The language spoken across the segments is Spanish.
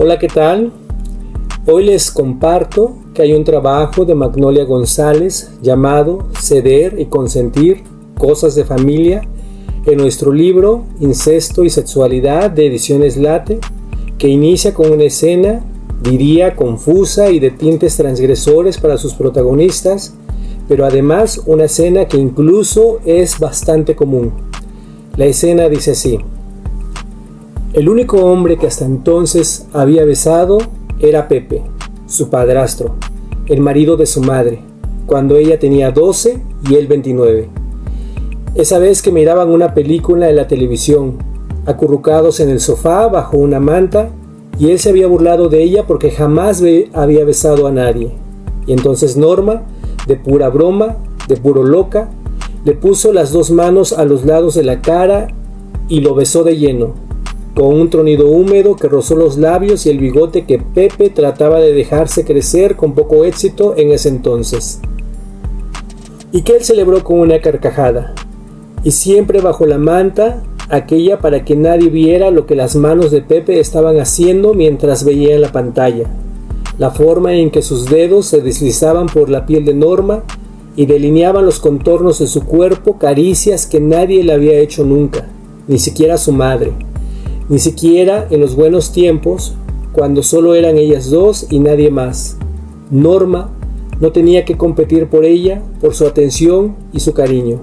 Hola, ¿qué tal? Hoy les comparto que hay un trabajo de Magnolia González llamado Ceder y Consentir, Cosas de Familia, en nuestro libro Incesto y Sexualidad de Ediciones Late, que inicia con una escena, diría, confusa y de tintes transgresores para sus protagonistas, pero además una escena que incluso es bastante común. La escena dice así: el único hombre que hasta entonces había besado era Pepe, su padrastro, el marido de su madre, cuando ella tenía 12 y él 29. Esa vez que miraban una película en la televisión, acurrucados en el sofá bajo una manta, y él se había burlado de ella porque jamás había besado a nadie. Y entonces Norma, de pura broma, de puro loca, le puso las dos manos a los lados de la cara y lo besó de lleno, con un tronido húmedo que rozó los labios y el bigote que Pepe trataba de dejarse crecer con poco éxito en ese entonces. Y que él celebró con una carcajada, y siempre bajo la manta, aquella para que nadie viera lo que las manos de Pepe estaban haciendo mientras veía en la pantalla, la forma en que sus dedos se deslizaban por la piel de Norma y delineaban los contornos de su cuerpo, caricias que nadie le había hecho nunca, ni siquiera su madre. Ni siquiera en los buenos tiempos, cuando solo eran ellas dos y nadie más. Norma no tenía que competir por ella, por su atención y su cariño.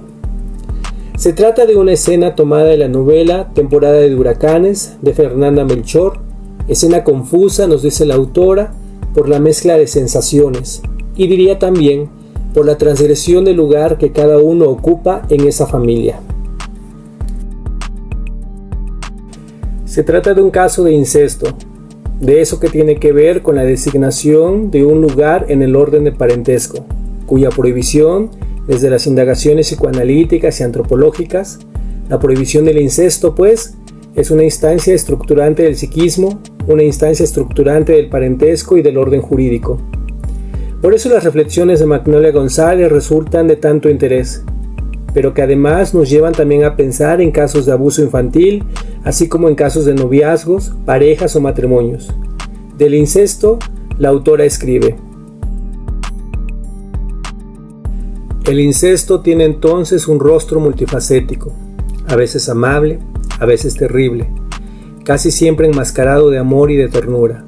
Se trata de una escena tomada de la novela Temporada de Huracanes de Fernanda Melchor, escena confusa, nos dice la autora, por la mezcla de sensaciones, y diría también por la transgresión del lugar que cada uno ocupa en esa familia. Se trata de un caso de incesto, de eso que tiene que ver con la designación de un lugar en el orden de parentesco, cuya prohibición, desde las indagaciones psicoanalíticas y antropológicas, la prohibición del incesto, pues, es una instancia estructurante del psiquismo, una instancia estructurante del parentesco y del orden jurídico. Por eso las reflexiones de Magnolia González resultan de tanto interés, pero que además nos llevan también a pensar en casos de abuso infantil, así como en casos de noviazgos, parejas o matrimonios. Del incesto, la autora escribe: el incesto tiene entonces un rostro multifacético, a veces amable, a veces terrible, casi siempre enmascarado de amor y de ternura.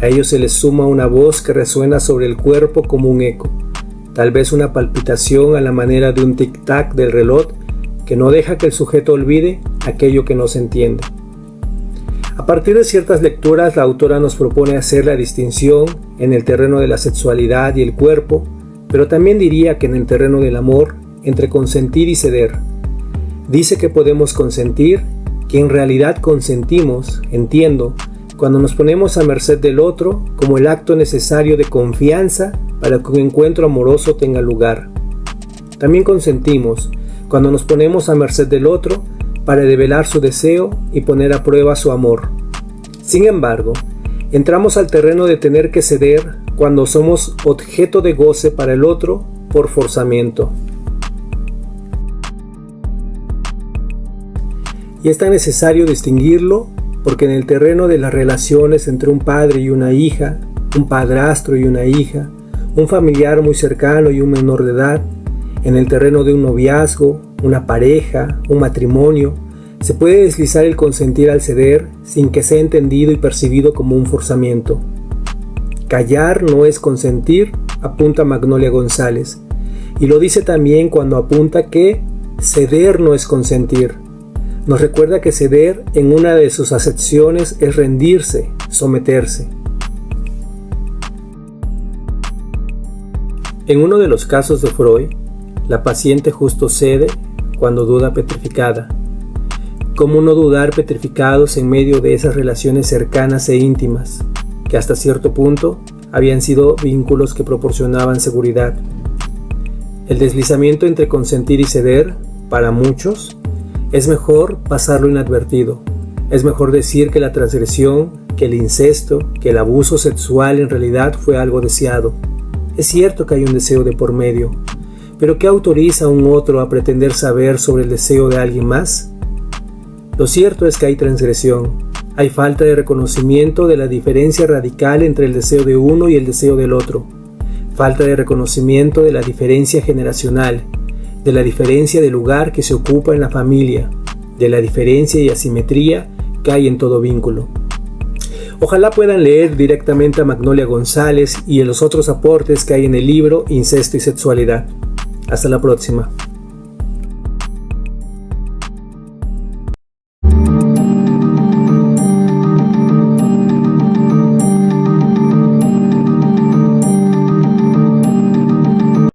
A ello se le suma una voz que resuena sobre el cuerpo como un eco, tal vez una palpitación a la manera de un tic-tac del reloj que no deja que el sujeto olvide aquello que no se entiende. A partir de ciertas lecturas, la autora nos propone hacer la distinción en el terreno de la sexualidad y el cuerpo, pero también diría que en el terreno del amor, entre consentir y ceder. Dice que podemos consentir, que en realidad consentimos, entiendo, cuando nos ponemos a merced del otro como el acto necesario de confianza para que un encuentro amoroso tenga lugar. También consentimos cuando nos ponemos a merced del otro para develar su deseo y poner a prueba su amor. Sin embargo, entramos al terreno de tener que ceder cuando somos objeto de goce para el otro por forzamiento. Y es tan necesario distinguirlo porque en el terreno de las relaciones entre un padre y una hija, un padrastro y una hija, un familiar muy cercano y un menor de edad, en el terreno de un noviazgo, una pareja, un matrimonio, se puede deslizar el consentir al ceder sin que sea entendido y percibido como un forzamiento. Callar no es consentir, apunta Magnolia González, y lo dice también cuando apunta que ceder no es consentir. Nos recuerda que ceder en una de sus acepciones es rendirse, someterse. En uno de los casos de Freud, la paciente justo cede cuando duda petrificada. ¿Cómo no dudar petrificados en medio de esas relaciones cercanas e íntimas, que hasta cierto punto habían sido vínculos que proporcionaban seguridad? El deslizamiento entre consentir y ceder, para muchos, es mejor pasarlo inadvertido. Es mejor decir que la transgresión, que el incesto, que el abuso sexual en realidad fue algo deseado. Es cierto que hay un deseo de por medio, pero ¿qué autoriza a un otro a pretender saber sobre el deseo de alguien más? Lo cierto es que hay transgresión, Hay falta de reconocimiento de la diferencia radical entre el deseo de uno y el deseo del otro. Falta de reconocimiento de la diferencia generacional, de la diferencia de lugar que se ocupa en la familia, de la diferencia y asimetría que hay en todo vínculo. Ojalá puedan leer directamente a Magnolia González y en los otros aportes que hay en el libro Incesto y Sexualidad. Hasta la próxima.